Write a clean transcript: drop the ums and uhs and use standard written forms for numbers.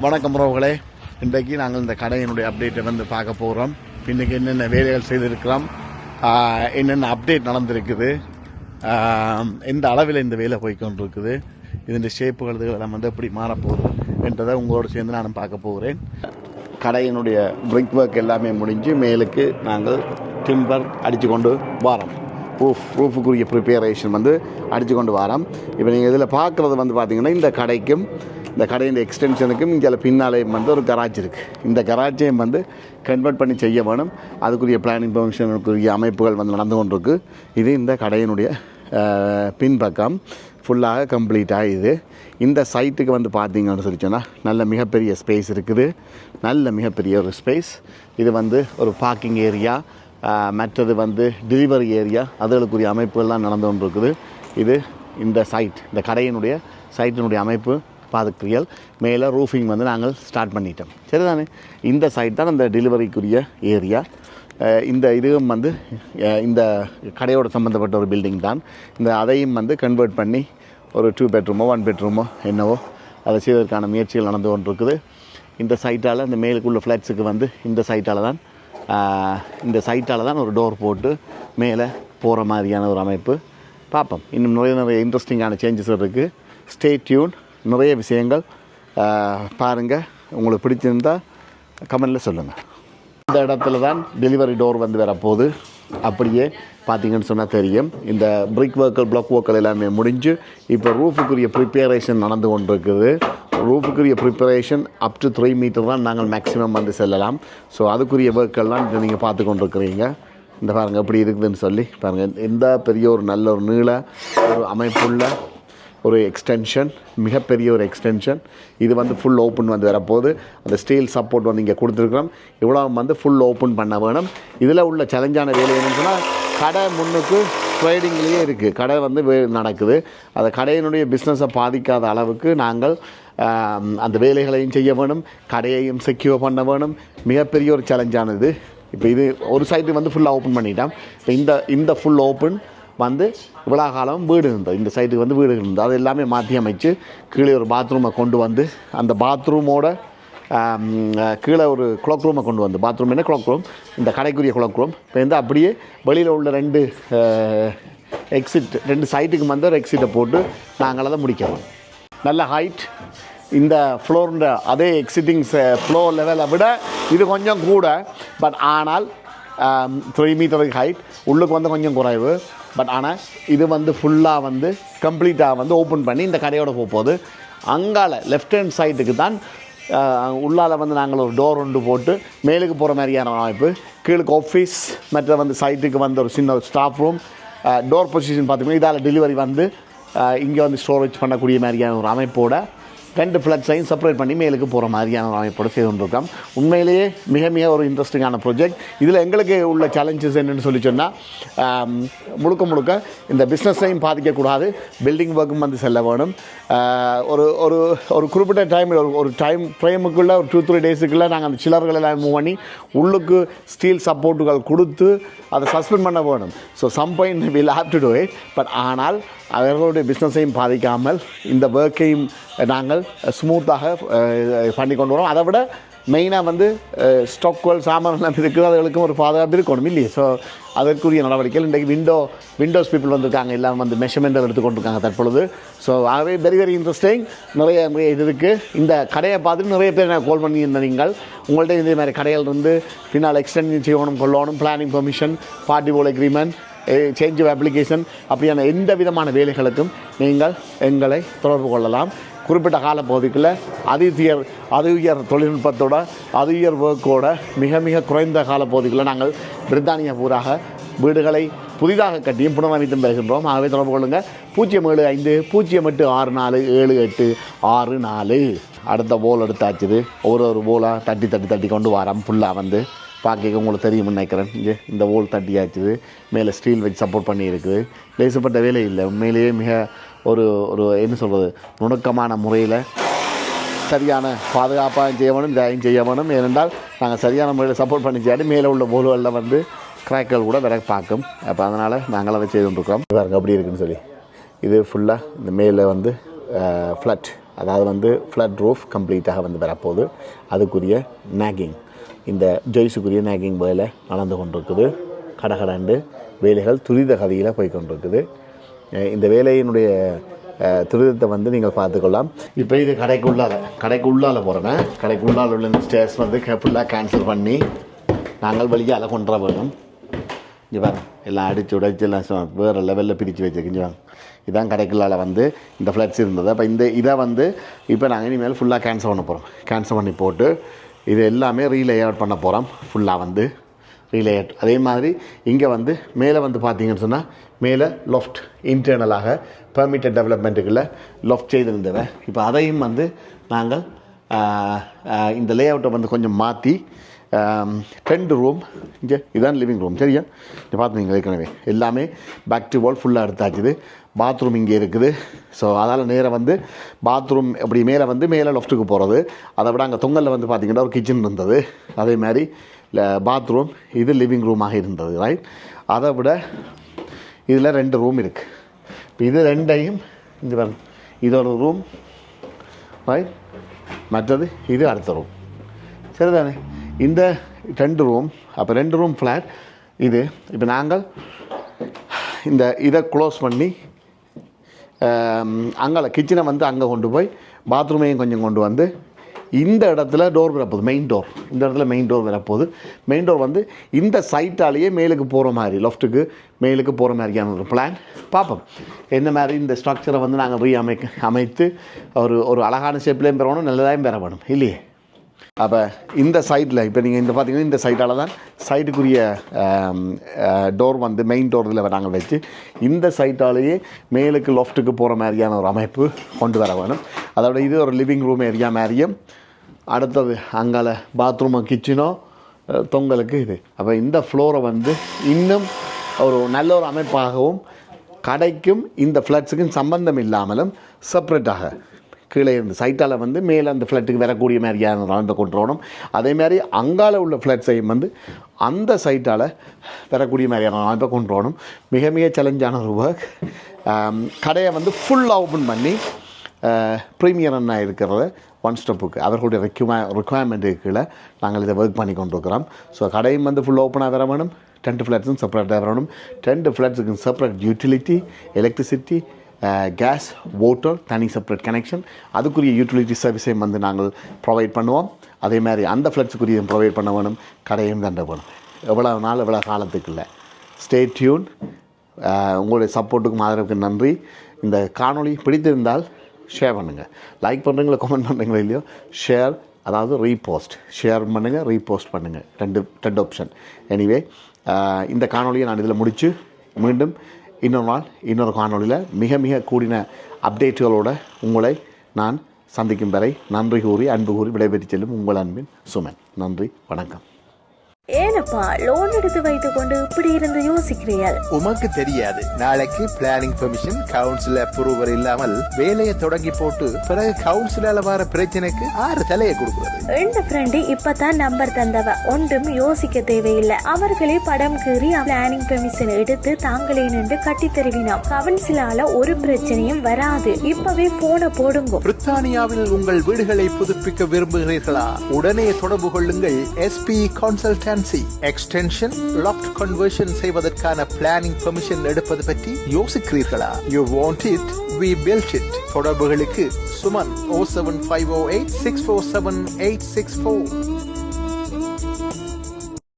வணக்கம் உறவுகளே, இன்றைக்கு நாங்கள் இந்த கடையினுடைய அப்டேட்டை வந்து பார்க்க போகிறோம். இன்றைக்கி என்னென்ன வேலைகள் செய்திருக்கிறோம், என்னென்ன அப்டேட் நடந்திருக்குது, எந்த அளவில் இந்த வேலை போய்கொண்டிருக்குது, இதன் ஷேப்புகள் எல்லாம் வந்து எப்படி மாறப்போகுது என்றதை உங்களோடு சேர்ந்து நான் பார்க்க போகிறேன். கடையினுடைய பிரிக் ஒர்க் எல்லாமே முடிஞ்சு மேலுக்கு நாங்கள் டிம்பர் அடித்து கொண்டு வரோம். ரூஃபுக்குரிய ப்ரிப்பேரேஷன் வந்து அடித்து கொண்டு வரோம். இப்போ நீங்கள் இதில் பார்க்குறது வந்து பார்த்திங்கன்னா, இந்த கடைக்கும் இந்த கடையின் எக்ஸ்டென்ஷனுக்கும் இங்கே பின்னாலேயும் வந்து ஒரு கராஜ் இருக்குது. இந்த கராஜையும் வந்து கன்வெர்ட் பண்ணி செய்ய வேணும். அதுக்குரிய பிளானிங் பெர்மிஷனுக்குரிய அமைப்புகள் வந்து நடந்து கொண்டிருக்கு. இது இந்த கடையினுடைய பின்பக்கம் ஃபுல்லாக கம்ப்ளீட் ஆகிது. இந்த சைட்டுக்கு வந்து பார்த்திங்கன்னு சொல்லி சொன்னால் நல்ல மிகப்பெரிய ஸ்பேஸ் இருக்குது. நல்ல மிகப்பெரிய ஒரு ஸ்பேஸ். இது வந்து ஒரு பார்க்கிங் ஏரியா, மற்றது வந்து டெலிவரி ஏரியா, அதுகளுக்குரிய அமைப்புகள்லாம் நடந்து கொண்டு இருக்குது. இது இந்த சைட், இந்த கடையினுடைய சைட்டினுடைய அமைப்பு பாதுக்கிறியல். மேலே ரூஃபிங் வந்து நாங்கள் ஸ்டார்ட் பண்ணிட்டோம். சரிதானே? இந்த சைட் தான் அந்த டெலிவரிக்குரிய ஏரியா. இந்த இதுவும் வந்து இந்த கடையோடு சம்மந்தப்பட்ட ஒரு பில்டிங் தான். அதையும் வந்து கன்வெர்ட் பண்ணி ஒரு 2 பெட்ரூமோ 1 பெட்ரூமோ என்னவோ அதை செய்வதற்கான முயற்சிகள் நடந்து கொண்டிருக்குது. இந்த சைட்டால் இந்த மேலுக்குள்ள ஃப்ளாட்ஸுக்கு வந்து இந்த சைட்டால் தான் ஒரு டோர் போட்டு மேலே போகிற மாதிரியான ஒரு அமைப்பு பார்ப்போம். இன்னும் நிறைய இன்ட்ரெஸ்டிங்கான சேஞ்சஸ் இருக்குது. Stay tune. நிறைய விஷயங்கள் பாருங்கள். உங்களுக்கு பிடிச்சிருந்தால் கமெண்டில் சொல்லுங்கள். இந்த இடத்துல தான் டெலிவரி டோர் வந்து வரப்போகுது. அப்படியே பார்த்தீங்கன்னு சொன்னால் தெரியும். இந்த பிரிக் ஒர்க்கல், பிளாக் ஒர்க்கல் எல்லாமே முடிஞ்சு இப்போ ரூஃபுக்குரிய ப்ரிப்பேரேஷன் நடந்து கொண்டு இருக்குது. ரூஃபுக்குரிய ப்ரிப்பரேஷன் அப் டு 3 மீட்டர் தான் நாங்கள் மேக்ஸிமம் வந்து செல்லலாம். ஸோ அதுக்குரிய ஒர்க்கெல்லாம் இதை நீங்கள் பார்த்து கொண்டு இருக்கிறீங்க. இந்த பாருங்கள் எப்படி இருக்குதுன்னு சொல்லி பாருங்கள். எந்த பெரிய ஒரு நல்ல ஒரு நீள ஒரு அமைப்புள்ள ஒரு எக்ஸ்டென்ஷன், மிகப்பெரிய ஒரு எக்ஸ்டென்ஷன். இது வந்து ஃபுல் ஓப்பன் வந்து வரப்போகுது. அந்த ஸ்டீல் சப்போர்ட் வந்து இங்கே கொடுத்துருக்குறோம். இவ்வளோ வந்து ஃபுல் ஓப்பன் பண்ண வேணும். இதில் உள்ள சேலஞ்சான வேலை என்னன்னு சொன்னால், கடை முன்னுக்கு ட்ரேடிங்லேயே இருக்குது. கடை வந்து நடக்குது. அந்த கடையினுடைய பிஸ்னஸை பாதிக்காத அளவுக்கு நாங்கள் அந்த வேலைகளையும் செய்ய வேணும், கடையையும் செக்யூர் பண்ண வேணும். மிகப்பெரிய ஒரு சேலஞ்சானது. இப்போ இது ஒரு சைட்டு வந்து ஃபுல்லாக ஓப்பன் பண்ணிட்டோம். இப்போ இந்த ஃபுல் ஓப்பன் வந்து இவ்வளோ காலம் வீடு இருந்தது. இந்த சைட்டுக்கு வந்து வீடு இருந்தது. அது எல்லாமே மாற்றி அமைச்சு கீழே ஒரு பாத்ரூமை கொண்டு வந்து, அந்த பாத்ரூமோட கீழே ஒரு குளோக் ரூமை கொண்டு வந்து, பாத்ரூம் என்ன குளோக் ரூம், இந்த கடைக்குரிய குளோக் ரூம். இப்போ வந்து அப்படியே வெளியில் உள்ள 2 எக்ஸிட், 2 சைட்டுக்கு வந்து ஒரு எக்ஸிட்டை போட்டு நாங்கள் அதை முடிக்கிறோம். நல்ல ஹைட். இந்த ஃப்ளோருன்ற அதே எக்ஸிட்டிங் ஃப்ளோர் லெவலை விட இது கொஞ்சம் கூட. பட் ஆனால் 3 மீட்டருக்கு ஹைட். உள்ளுக்கு வந்து கொஞ்சம் குறைவு. பட் ஆனால் இது வந்து ஃபுல்லாக வந்து கம்ப்ளீட்டாக வந்து ஓப்பன் பண்ணி இந்த கடையோட போகுது. அங்கால லெஃப்ட் ஹேண்ட் சைட்டுக்கு தான் உள்ளால் வந்து நாங்கள் ஒரு டோர் ஒன்று போட்டு மேலுக்கு போகிற மாதிரியான அமைப்பு. கீழுக்கு ஆஃபீஸ், மற்ற வந்து சைட்டுக்கு வந்து ஒரு சின்ன ஒரு ஸ்டாஃப் ரூம். டோர் பொசிஷன் பார்த்திங்கன்னா இதால் டெலிவரி வந்து இங்கே வந்து ஸ்டோரேஜ் பண்ணக்கூடிய மாதிரியான ஒரு அமைப்போட 2 ஃப்ளாட்ஸையும் செப்பரேட் பண்ணி மேலுக்கு போகிற மாதிரியான ஒரு அமைப்போடு செய்து கொண்டிருக்கோம். உண்மையிலேயே மிக ஒரு இன்ட்ரெஸ்டிங்கான ப்ராஜெக்ட். இதில் எங்களுக்கு உள்ள சேலஞ்சஸ் என்னென்னு சொல்லி சொன்னால், முழுக்க இந்த பிஸ்னஸையும் பாதிக்கக்கூடாது, பில்டிங் ஒர்க்கும் வந்து செல்ல வேணும். ஒரு குறிப்பிட்ட ஒரு டைம் ஃப்ரேமுக்குள்ளே ஒரு 2-3 டேஸுக்குள்ளே நாங்கள் அந்த சிலர்கள் எல்லாம் மூவ் பண்ணி உள்ளுக்கு ஸ்டீல் சப்போர்ட்டுகள் கொடுத்து அதை சஸ்பெண்ட் பண்ண வேணும். So some point will have to do it. But ஆனால் அவர்களுடைய பிஸ்னஸையும் பாதிக்காமல் இந்த ஒர்க்கையும் நாங்கள் ஸ்மூத்தாக பண்ணி கொண்டு வரோம். அதை விட மெயினாக வந்து ஸ்டாக்கள் சாமான்லாம் இருக்குது, அதுகளுக்கும் ஒரு பாதுகாப்பு இருக்கணும் இல்லையே. ஸோ அதற்குரிய நடவடிக்கைகள் இன்றைக்கு விண்டோஸ் பீப்புள் வந்திருக்காங்க, எல்லாம் வந்து மெஷர்மெண்ட் எடுத்துக்கொண்டிருக்காங்க தற்பொழுது. ஸோ ஆகவே வெரி இன்ட்ரெஸ்டிங். நிறைய இது இருக்குது. இந்த கடையை பார்த்துட்டு நிறைய பேர் நான் கால் பண்ணியிருந்தேன். நீங்கள் உங்கள்கிட்ட இதே மாதிரி கடைகள் இருந்து பின்னால் எக்ஸ்டென்ஷன் செய்யணும், கொள்ளணும், planning permission, party wall agreement, change of application, அப்படியான எந்த விதமான வேலைகளுக்கும் நீங்கள் எங்களை தொடர்பு கொள்ளலாம். குறிப்பிட்ட காலப்பகுதிக்குள்ளே அது உயர் தொழில்நுட்பத்தோட, அது உயர் ஒர்க்கோட மிக குறைந்த காலப்பகுதிக்குள்ளே நாங்கள் பிரித்தானியா பூராக வீடுகளை புதிதாக கட்டியும் புனரமைத்தும் பெறுகின்றோம். ஆகவே தொடர்பு கொள்ளுங்கள். 075-086864. அடுத்த போல் எடுத்தாச்சுது. ஒரு போலாக தட்டி கொண்டு வரோம். ஃபுல்லாக வந்து பார்க்க உங்களுக்கு தெரியும் நினைக்கிறேன். இங்கே இந்த ஓல் தட்டியாச்சுது. மேலே ஸ்டீல் வச்சு சப்போர்ட் பண்ணியிருக்குது. லேசப்பட்ட வேலை இல்லை. உண்மையிலேயே மிக ஒரு என்ன சொல்கிறது, நுணுக்கமான முறையில் சரியான பாதுகாப்பாக செய்ய வேணும், இதையும் செய்ய வேணும். ஏனென்றால் நாங்கள் சரியான முறையில் சப்போர்ட் பண்ணி செய்யாடி மேலே உள்ள போல்களில் வந்து கிராக்கள் கூட விலை பார்க்கும். அப்போ அதனால் நாங்கள் அதை செய்து கொண்டிருக்கிறோம். பாருங்க அப்படி இருக்குன்னு சொல்லி. இது ஃபுல்லாக இந்த மேலே வந்து ஃப்ளட் அதாவது வந்து ஃப்ளட் ரூஃப் கம்ப்ளீட்டாக வந்து வரப்போகுது. அதுக்குரிய நேகிங், இந்த ஜொய்ஸுக்குரிய நேகிங் வேலை நடந்து கொண்டிருக்குது. கடகடண்டு வேலைகள் துரித கதியில் போய் கொண்டிருக்குது. இந்த வேலையினுடைய துரிதத்தை வந்து நீங்கள் பார்த்துக்கொள்ளலாம். இப்போ இது கடைக்கு உள்ளால் போகிறேன். கடைக்கு உள்ளால் உள்ள ஸ்டேஸ் வந்து ஃபுல்லாக கேன்சல் பண்ணி நாங்கள் வெளியால் கொண்டு வர வேணும். இங்கே பாருங்க, எல்லாம் அடித்து உடைச்சு எல்லாம் வேறு லெவலில் பிரித்து வச்சுருக்கீங்க. இதுதான் கடைக்குள்ளால் வந்து இந்த ஃப்ளட்ஸ் இருந்தது. அப்போ இதை வந்து இப்போ நாங்கள் இனிமேல் ஃபுல்லாக கேன்சல் பண்ண போகிறோம். கேன்சல் பண்ணி போட்டு இது எல்லாமே ரீலேஅவுட் பண்ண போகிறோம். ஃபுல்லாக வந்து ரீலேஅவுட். அதே மாதிரி இங்கே வந்து மேலே வந்து பார்த்தீங்கன்னு சொன்னால் மேலே லொஃப்ட் இன்டர்னலாக பெர்மிட்டட் டெவலப்மெண்ட்டுக்குள்ளே லொஃப்ட் செய்திருந்தவை. இப்போ அதையும் வந்து நாங்கள் இந்த லேஅவுட்டை வந்து கொஞ்சம் மாற்றி 2 ரூம், இங்கே இதுதான் லிவிங் ரூம். சரியா, இங்கே பார்த்துங்க ஏற்கனவே எல்லாமே பேக் டு வால் ஃபுல்லாக எடுத்தாச்சுது. பாத்ரூம் இங்கே இருக்குது. ஸோ அதால் நேராக வந்து பாத்ரூம் அப்படி மேலே வந்து மேலே லொஃப்ட்டுக்கு போகிறது. அதை விட அங்கே தொங்கலில் வந்து பார்த்திங்கன்னா ஒரு கிச்சன் இருந்தது. அதே மாதிரி பாத்ரூம் இது லிவிங் ரூமாக இருந்தது. ரைட், அதை விட இதில் 2 ரூம் இருக்குது. இப்போ இது ரெண்டையும் இந்த பாருங்க, இது ஒரு ரூம், ரைட், மற்றது இது அடுத்த ரூம். சரிதானே, இந்த 2 ரூம். அப்போ 2 ரூம் ஃப்ளாட் இது. இப்போ நாங்கள் இதை க்ளோஸ் பண்ணி அங்கே கிச்சனை வந்து அங்கே கொண்டு போய் பாத்ரூமையும் கொஞ்சம் கொண்டு வந்து இந்த இடத்துல டோர் வரப்போகுது. மெயின் டோர் இந்த இடத்துல மெயின் டோர் வரப்போகுது. மெயின் டோர் வந்து இந்த சைட்டாலேயே மேலுக்கு போகிற மாதிரி, லொஃப்ட்டுக்கு மேலுக்கு போகிற மாதிரியான ஒரு பிளான் பார்ப்போம். என்ன மாதிரி இந்த ஸ்ட்ரக்சரை வந்து நாங்கள் அமைத்து ஒரு அழகான ஷேப்லேயும் பெறணும், நல்லதாகவும் பெற வேணும் இல்லையே. அப்போ இந்த சைட்டில் இப்போ நீங்கள் இந்த பார்த்தீங்கன்னா இந்த சைட்டால் தான் சைட்டுக்குரிய டோர் வந்து மெயின் டோர் இதில் நாங்கள் வச்சு இந்த சைட்டாலேயே மேலுக்கு லொஃப்ட்டுக்கு போகிற மாதிரியான ஒரு அமைப்பு கொண்டு வர வேணும். அதோட இது ஒரு லிவிங் ரூம் ஏரியா மாதிரியும், அடுத்தது அங்கால பாத்ரூமோ கிச்சனோ தொங்கலுக்கு இது. அப்போ இந்த ஃப்ளோரை வந்து இன்னும் ஒரு நல்ல ஒரு அமைப்பாகவும் கடைக்கும் இந்த ஃப்ளட்ஸுக்கும் சம்பந்தம் இல்லாமலும் செப்ரேட்டாக கீழே இருந்து சைட்டால் வந்து மேலே அந்த ஃப்ளட்டுக்கு வரக்கூடிய மாதிரியான அமைப்பை கொண்டு வரணும். அதேமாதிரி அங்கால உள்ள ஃப்ளட்ஸையும் வந்து அந்த சைட்டால் வரக்கூடிய மாதிரியான அமைப்பை கொண்டு வரணும். மிக மிக சேலஞ்சான ஒரு ஒர்க். கடையை வந்து ஃபுல்லாக ஓப்பன் பண்ணி ப்ரீமியராக இருக்கிறத ஒன் ஸ்டெப்புக்கு அவர்களுடைய ரெக்குவயர்மெண்ட்டுக்கு கீழே நாங்கள் இதை ஒர்க் பண்ணி கொண்டு இருக்கிறோம். ஸோ கடையும் வந்து ஃபுல் ஓப்பனாக வர வேணும். 2 ஃப்ளாட்ஸும் செப்பரேட்டாக வரணும். 2 ஃப்ளாட்ஸுக்கு separate utility, electricity, gas, water தனி செப்பரேட் கனெக்ஷன், அதுக்குரிய யூட்டிலிட்டி சர்வீஸையும் வந்து நாங்கள் ப்ரொவைட் பண்ணுவோம். அதே மாதிரி அந்த ஃப்ளட்ஸுக்குரிய ப்ரொவைட் பண்ண வேணும். கடையும் தண்ட வேணும். எவ்வளோ நாள் எவ்வளோ காலத்துக்கு இல்லை. Stay tune. உங்களுடைய சப்போர்ட்டுக்கும் ஆதரவுக்கு நன்றி. இந்த காணொளி பிடித்திருந்தால் ஷேர் பண்ணுங்கள். லைக் பண்ணுறீங்களோ கமெண்ட் பண்ணுறீங்களோ இல்லையோ, ஷேர் அதாவது ரீபோஸ்ட். ஷேர் பண்ணுங்கள், ரீபோஸ்ட் பண்ணுங்கள். 2 ஆப்ஷன். எனிவே இந்த காணொலியை நான் இதில் முடித்து மீண்டும் இன்னொரு நாள் இன்னொரு காணொலியில் மிக மிக கூடின அப்டேட்டுகளோடு உங்களை நான் சந்திக்கும் வரை நன்றி கூறி அன்பு கூறி விடைபெற்று செல்லும் உங்கள் அன்பின் சுமன். நன்றி, வணக்கம். ஏனப்பா லோன் எடுத்து வைத்துக் கொண்டு இப்படி இருந்து யோசிக்கிறீர்கள்? உமக்கு தெரியாது, நாளைக்கு பிளானிங் பெர்மிஷன் கவுன்சில் அப்ரூவல் இல்லாமல் வேலையை தொடங்கி போட்டு பிறகு கவுன்சிலால வர பிரச்சனைக்கு ஆறு தலையை கொடுக்கிறது. எந்த ஃப்ரெண்டு இப்பதான் நம்பர் தந்தவ, ஒன்றும் யோசிக்க தேவையில்லை. அவர்களே படம் கீறி பிளானிங் பெர்மிஷன் எடுத்து தாங்களே நின்று கட்டி தருவினோம். கவுன்சிலால ஒரு பிரச்சனையும் வராது. இப்பவே போன போடுங்க. பிரித்தானியாவில் உங்கள் வீடுகளை புதுப்பிக்க விரும்புகிறீர்களா? உடனே தொடர்பு கொள்ளுங்கள். SP consultancy. Extension, loft conversion செய்வதற்கான பிளானிங் பெர்மிஷன் எடுப்பது பற்றி யோசிக்கிறீர்களா? You want it, we built it. தொடர்புகளுக்கு சுமன் 07508 647 864.